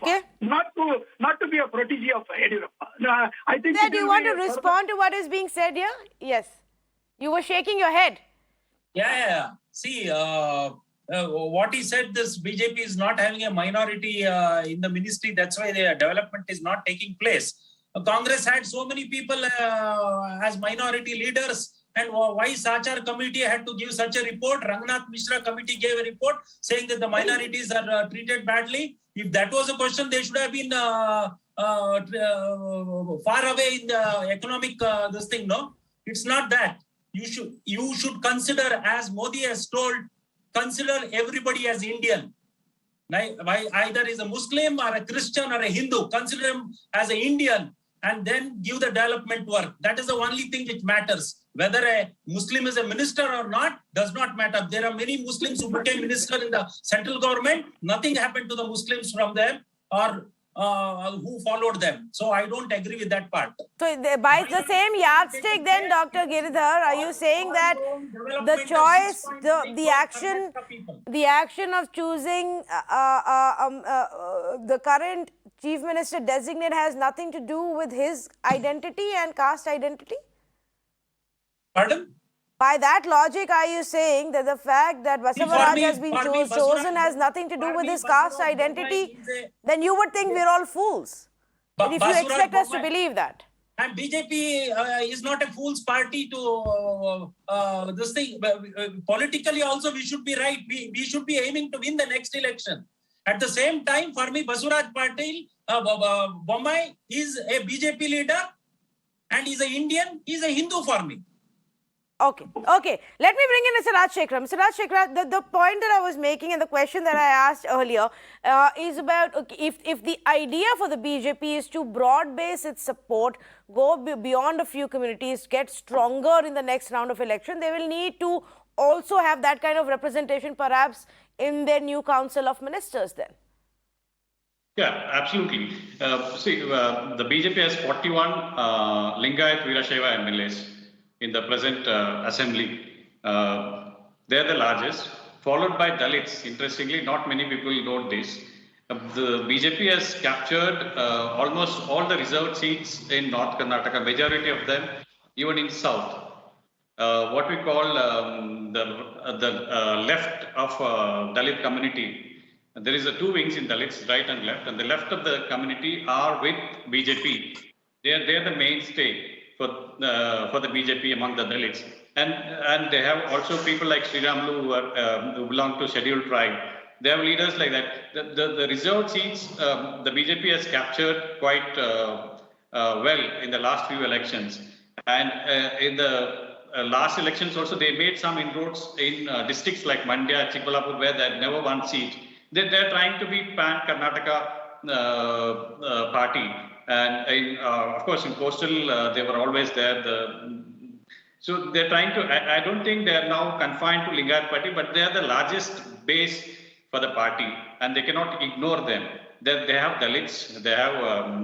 for. Not to be a protege of Yediyurappa. No, I think. Sir, do you want to respond to what is being said here? Yes. You were shaking your head. Yeah. See, what he said, this BJP is not having a minority in the ministry. That's why the development is not taking place. Congress had so many people as minority leaders. And why Sachar committee had to give such a report? Rangnath Mishra committee gave a report saying that the minorities are treated badly. If that was a question, they should have been far away in the economic this thing. No, it's not that. You should consider, as Modi has told, consider everybody as Indian. Either is a Muslim or a Christian or a Hindu. Consider him as an Indian and then give the development work. That is the only thing which matters. Whether a Muslim is a minister or not does not matter. There are many Muslims who became minister in the central government. Nothing happened to the Muslims from them. Or who followed them. So I don't agree with that part. So by the same yardstick then, Dr. Giridhar, are you saying that the choice, the action of choosing the current Chief Minister designate has nothing to do with his identity and caste identity? Pardon? By that logic, are you saying that the fact that Basavaraj has been chosen has nothing to do with his caste identity? Then you would think we're all fools. But if you expect us to believe that. And BJP is not a fool's party to this thing. Politically also we should be right. We should be aiming to win the next election. At the same time, for me, Basavaraj Bommai is a BJP leader and he's an Indian. He's a Hindu for me. Okay. Let me bring in Mr. Rajshekhar. Mr. Rajshekhar, the point that I was making and the question that I asked earlier is about if the idea for the BJP is to broad base its support, go beyond a few communities, get stronger in the next round of election, they will need to also have that kind of representation perhaps in their new council of ministers then. Yeah, absolutely. The BJP has 41 Lingayat Veerashaiva MLAs in the present assembly. They're the largest, followed by Dalits. Interestingly, not many people know this. The BJP has captured almost all the reserved seats in North Karnataka, majority of them even in South. What we call the left of Dalit community. There is two wings in Dalits, right and left, and the left of the community are with BJP. They're the mainstay for the BJP among the Dalits, and they have also people like Sri Ramlu who belong to scheduled tribe. They have leaders like that. The reserved seats the BJP has captured quite well in the last few elections, and in the last elections also they made some inroads in districts like Mandya, Chikbalapur, where they had never won seat. They're trying to be pan-Karnataka party. And of course, in coastal, they were always there. So they're trying to, I don't think they're now confined to Lingayat party, but they are the largest base for the party and they cannot ignore them. They have Dalits, they have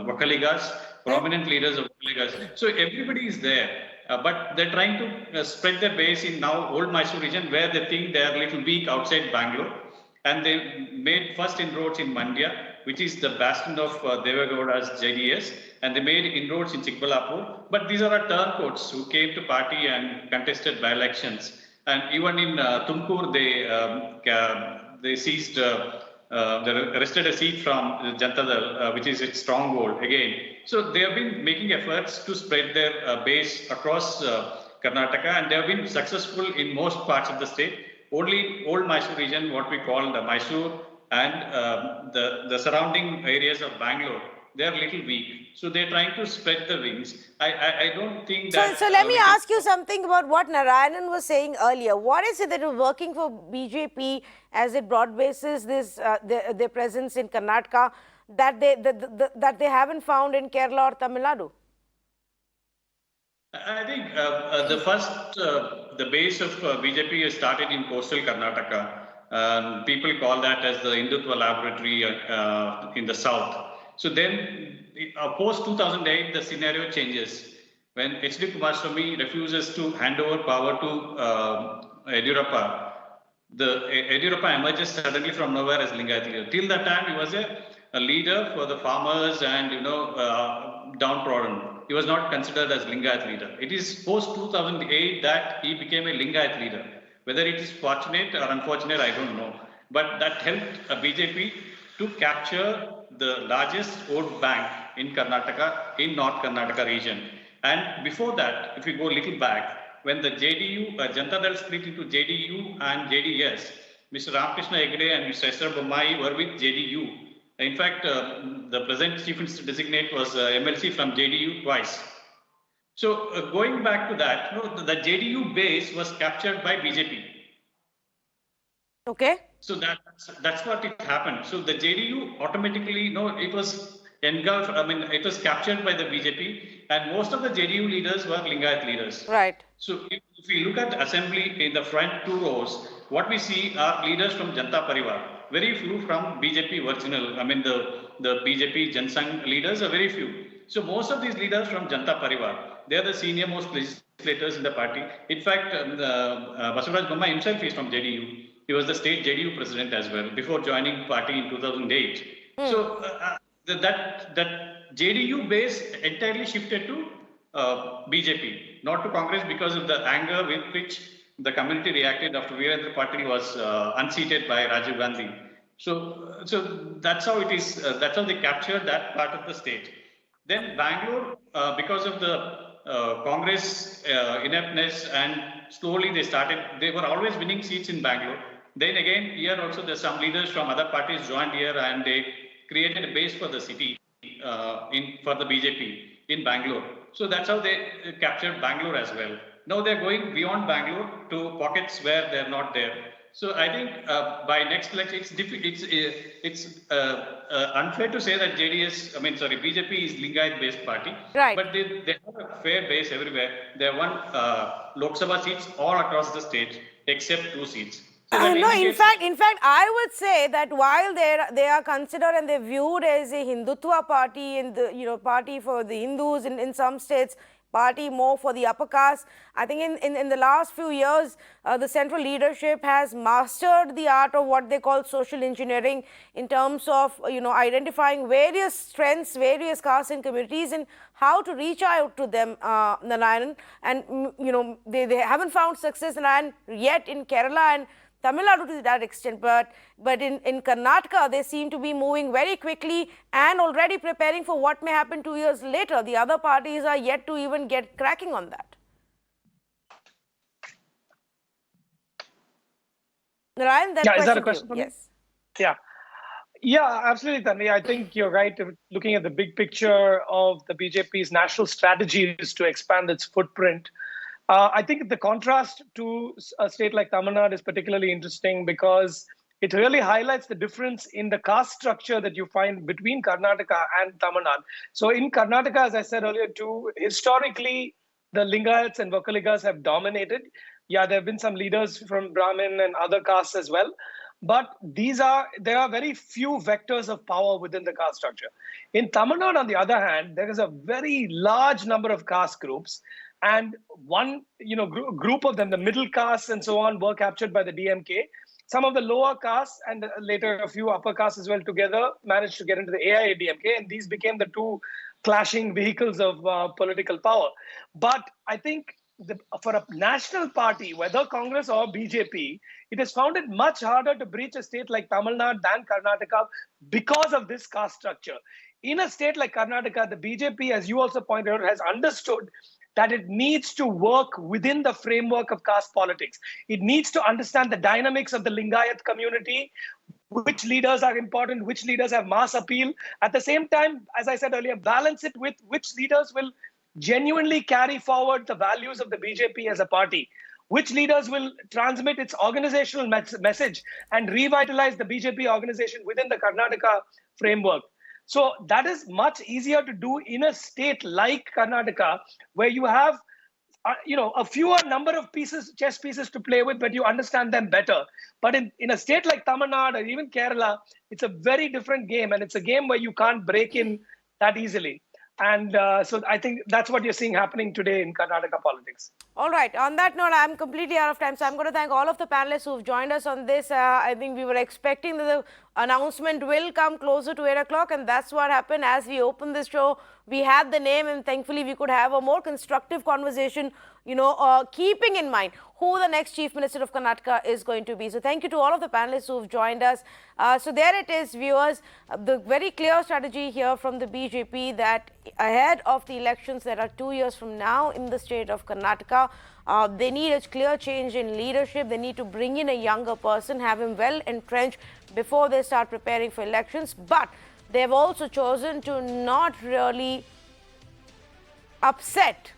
Vakaligas, prominent leaders of Vakaligas. So everybody is there. But they're trying to spread their base in now old Mysore region where they think they are a little weak outside Bangalore. And they made first inroads in Mandya, which is the bastion of Devegowda's JDS, and they made inroads in Chikbalapur. But these are turncoats who came to party and contested by-elections. And even in Tumkur, they seized, they arrested a seat from Janata Dal, which is its stronghold again. So they have been making efforts to spread their base across Karnataka, and they have been successful in most parts of the state. Only old Mysore region, what we call the Mysore and the surrounding areas of Bangalore, they are a little weak. So they're trying to spread the wings. I don't think that... So let me ask you something about what Narayanan was saying earlier. What is it that is working for BJP as it broad bases this, their presence in Karnataka that they haven't found in Kerala or Tamil Nadu? I think the base of BJP has started in coastal Karnataka. People call that as the Hindutva laboratory in the south. So then, post 2008, the scenario changes. When H.D. Kumaraswamy refuses to hand over power to Yediyurappa, Yediyurappa emerges suddenly from nowhere as Lingayat leader. Till that time, he was a leader for the farmers and downtrodden. He was not considered as Lingayat leader. It is post 2008 that he became a Lingayat leader. Whether it is fortunate or unfortunate, I don't know. But that helped BJP to capture the largest vote bank in Karnataka, in North Karnataka region. And before that, if we go a little back, when the JDU, Janata Dal split into JDU and JDS, Mr. Ramakrishna Hegde and Mr. S.R. Bommai were with JDU. In fact, the present Chief Minister designate was MLC from JDU twice. So going back to that, the JDU base was captured by BJP. Okay. So that's what it happened. So the JDU automatically, it was engulfed. It was captured by the BJP, and most of the JDU leaders were Lingayat leaders. Right. So if we look at the assembly in the front two rows, what we see are leaders from Janata Parivar. very few from BJP original. I mean, the BJP Jansangh leaders are very few. So most of these leaders from Janata Parivar, they are the senior most legislators in the party. In fact, Basavaraj Bommai himself is from JDU. He was the state JDU president as well before joining party in 2008. So that JDU base entirely shifted to BJP, not to Congress, because of the anger with which the community reacted after Virendra Patil was unseated by Rajiv Gandhi. So that's how it is. That's how they captured that part of the state. Then Bangalore, because of the Congress ineptness, and slowly they were always winning seats in Bangalore. Then again, here also there's some leaders from other parties joined here, and they created a base for the city for the BJP in Bangalore. So that's how they captured Bangalore as well. Now they're going beyond Bangalore to pockets where they're not there. So I think by next election, it's unfair to say that BJP is Lingayat-based party. Right. But they have a fair base everywhere. They won Lok Sabha seats all across the state except 2 seats. So No, in fact, I would say that while they are considered and they're viewed as a Hindutva party, and the party for the Hindus in some states, party more for the upper caste, I think in the last few years, the central leadership has mastered the art of what they call social engineering in terms of identifying various strengths, various castes and communities, and how to reach out to them, Narayan. And they haven't found success, Narayan, yet in Kerala and Tamil Nadu to that extent, but in Karnataka, they seem to be moving very quickly and already preparing for what may happen 2 years later. The other parties are yet to even get cracking on that. Narayan, is that a question for me? Yes. Yeah, absolutely, Tanvi. I think you're right. Looking at the big picture of the BJP's national strategies to expand its footprint, I think the contrast to a state like Tamil Nadu is particularly interesting because it really highlights the difference in the caste structure that you find between Karnataka and Tamil Nadu. So in Karnataka, as I said earlier too, historically, the Lingayats and Vakaligas have dominated. Yeah, there have been some leaders from Brahmin and other castes as well. But there are very few vectors of power within the caste structure. In Tamil Nadu, on the other hand, there is a very large number of caste groups. And one group of them, the middle castes and so on, were captured by the DMK. Some of the lower castes and later a few upper castes as well together managed to get into the AIADMK, and these became the two clashing vehicles of political power. But I think for a national party, whether Congress or BJP, it has found it much harder to breach a state like Tamil Nadu than Karnataka because of this caste structure. In a state like Karnataka, the BJP, as you also pointed out, has understood that it needs to work within the framework of caste politics. It needs to understand the dynamics of the Lingayat community, which leaders are important, which leaders have mass appeal. At the same time, as I said earlier, balance it with which leaders will genuinely carry forward the values of the BJP as a party, which leaders will transmit its organizational message and revitalize the BJP organization within the Karnataka framework. So that is much easier to do in a state like Karnataka, where you have, a fewer number of chess pieces to play with, but you understand them better. But in a state like Tamil Nadu or even Kerala, it's a very different game, and it's a game where you can't break in that easily. And so I think that's what you're seeing happening today in Karnataka politics. All right. On that note, I'm completely out of time. So I'm going to thank all of the panelists who've joined us on this. I think we were expecting that the announcement will come closer to 8 o'clock. And that's what happened. As we opened this show, we had the name, and thankfully we could have a more constructive conversation, keeping in mind who the next Chief Minister of Karnataka is going to be. So thank you to all of the panelists who have joined us. So there it is, viewers, the very clear strategy here from the BJP that ahead of the elections that are 2 years from now in the state of Karnataka, they need a clear change in leadership. They need to bring in a younger person, have him well entrenched before they start preparing for elections. But they have also chosen to not really upset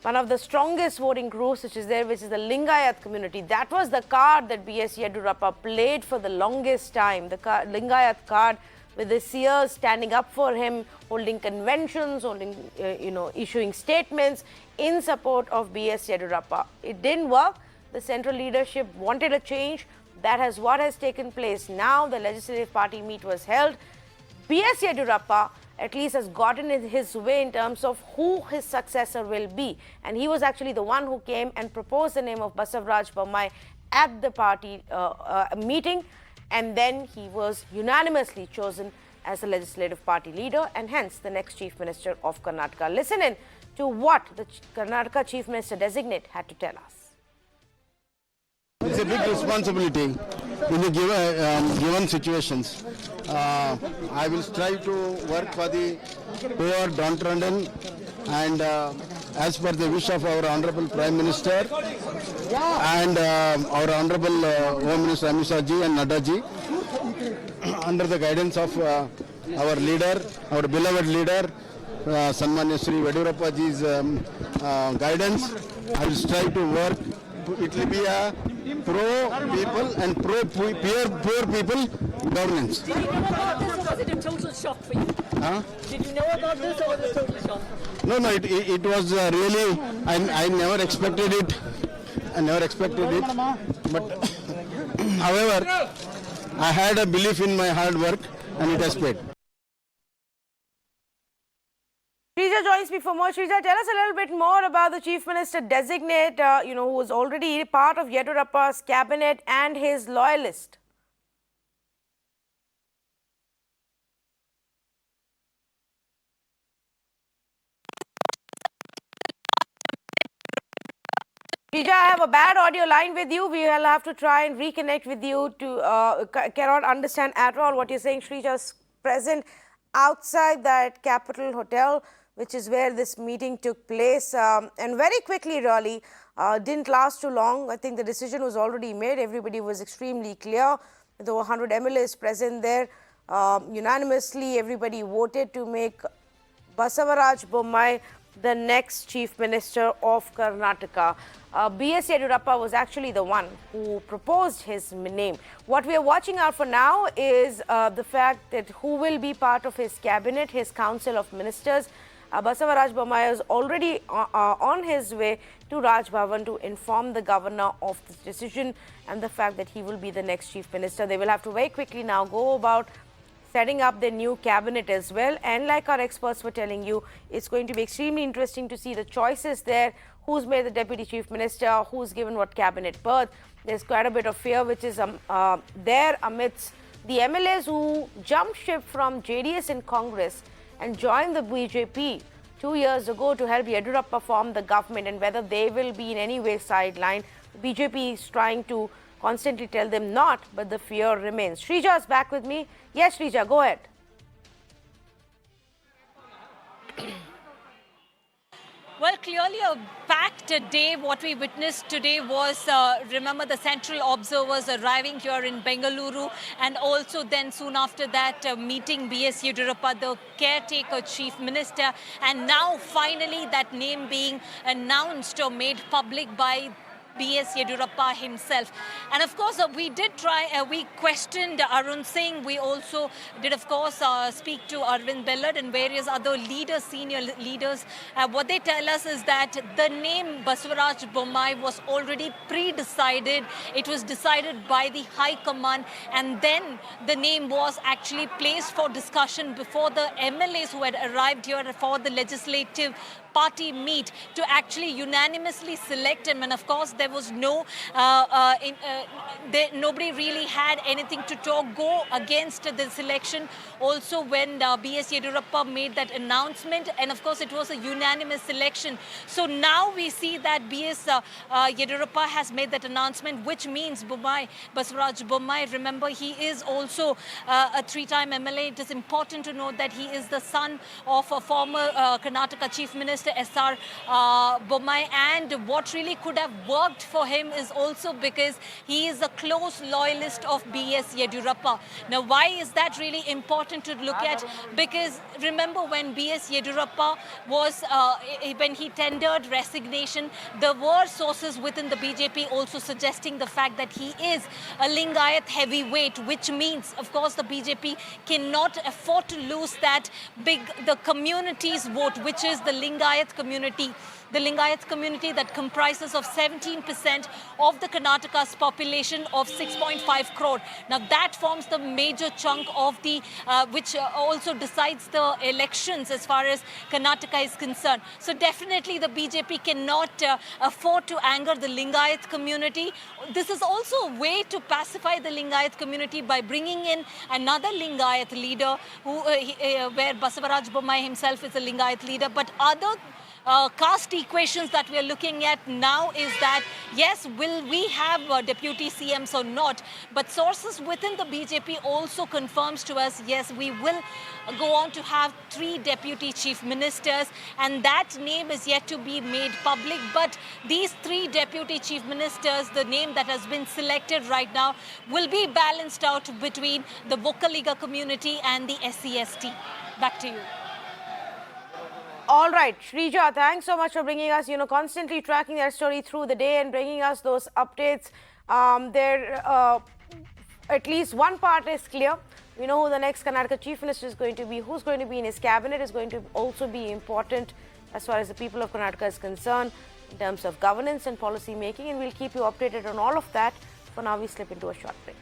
one of the strongest voting groups which is there, which is the Lingayat community. That was the card that B.S Yediyurappa played for the longest time, the Lingayat card, with the seers standing up for him, holding conventions, issuing statements in support of B.S Yediyurappa. It didn't work. The central leadership wanted a change. That is what has taken place. Now the legislative party meet was held. B.S Yediyurappa at least has gotten in his way in terms of who his successor will be. And he was actually the one who came and proposed the name of Basavaraj Bommai at the party meeting. And then he was unanimously chosen as the legislative party leader and hence the next Chief Minister of Karnataka. Listen in to what the Karnataka Chief Minister designate had to tell us. It's a big responsibility in the given situations. I will strive to work for the poor, downtrodden, and as per the wish of our Honorable Prime Minister and our Honorable Home Minister Amit Shah ji and Nadda ji, under the guidance of our leader, our beloved leader, Sanmanya Shri Yediyurappa ji's guidance, I will strive to work. It will be a pro-people and poor people governance. Did you know about this or was it a total shock for you? Huh? Did you know about this or was it a total shock? No, it was really, I never expected it. I never expected it. But however, I had a belief in my hard work and it has paid. Shrija joins me for more. Shrija, tell us a little bit more about the Chief Minister designate, who was already part of Yediyurappa's cabinet and his loyalist. Shrija, I have a bad audio line with you. We will have to try and reconnect with you to cannot understand at all what you're saying. Shrija's present outside that Capital Hotel, which is where this meeting took place, and very quickly really, didn't last too long. I think the decision was already made. Everybody was extremely clear. There were 100 MLAs present there. Unanimously, everybody voted to make Basavaraj Bommai the next Chief Minister of Karnataka. B.S Yediyurappa was actually the one who proposed his name. What we are watching out for now is the fact that who will be part of his cabinet, his council of ministers. Basavaraj Bommai is already on his way to Raj Bhavan to inform the governor of this decision and the fact that he will be the next Chief Minister. They will have to very quickly now go about setting up their new cabinet as well. And like our experts were telling you, it's going to be extremely interesting to see the choices there. Who's made the Deputy Chief Minister? Who's given what cabinet berth? There's quite a bit of fear which is there amidst the MLAs who jumped ship from JDS in Congress and joined the BJP 2 years ago to help Yediyurappa form the government, and whether they will be in any way sidelined. The BJP is trying to constantly tell them not, but the fear remains. Shrija is back with me. Yes, Shrija, go ahead. Well, clearly a packed day. What we witnessed today was, remember, the central observers arriving here in Bengaluru, and also then soon after that meeting B.S Yediyurappa, the caretaker chief minister, and now finally that name being announced or made public by B.S Yediyurappa himself. And of course, we did try, we questioned Arun Singh. We also did, of course, speak to Arvind Bellad and various other leaders, senior leaders. What they tell us is that the name Basavaraj Bommai was already pre-decided. It was decided by the High Command, and then the name was actually placed for discussion before the MLAs who had arrived here for the legislative party meet to actually unanimously select him. And of course, there was no, nobody really had anything to go against the selection. Also, when B.S Yediyurappa made that announcement, and of course, it was a unanimous selection. So now we see that B.S Yediyurappa has made that announcement, which means Basavaraj Bommai, remember, he is also a three-time MLA. It is important to note that he is the son of a former Karnataka Chief Minister, S.R. Bommai, and what really could have worked for him is also because he is a close loyalist of B.S Yediyurappa. Now, why is that really important to look at? Because remember, when B.S Yediyurappa was, when he tendered resignation, there were sources within the BJP also suggesting the fact that he is a Lingayat heavyweight, which means, of course, the BJP cannot afford to lose that the community's vote, which is the Lingayat community. the Lingayat community that comprises of 17% of the Karnataka's population of 6.5 crore. Now that forms the major chunk of the, which also decides the elections as far as Karnataka is concerned. So definitely the BJP cannot afford to anger the Lingayat community. This is also a way to pacify the Lingayat community by bringing in another Lingayat leader who, where Basavaraj Bommai himself is a Lingayat leader, but other caste equations that we are looking at now is that, yes, will we have deputy CMs or not? But sources within the BJP also confirms to us, yes, we will go on to have 3 deputy chief ministers, and that name is yet to be made public. But these 3 deputy chief ministers, the name that has been selected right now, will be balanced out between the Vokkaliga community and the SC/ST. Back to you. All right, Shrija, thanks so much for bringing us, constantly tracking that story through the day and bringing us those updates. At least one part is clear. We know who the next Karnataka Chief Minister is going to be. Who's going to be in his cabinet is going to also be important as far as the people of Karnataka is concerned in terms of governance and policy making. And we'll keep you updated on all of that. For now, we slip into a short break.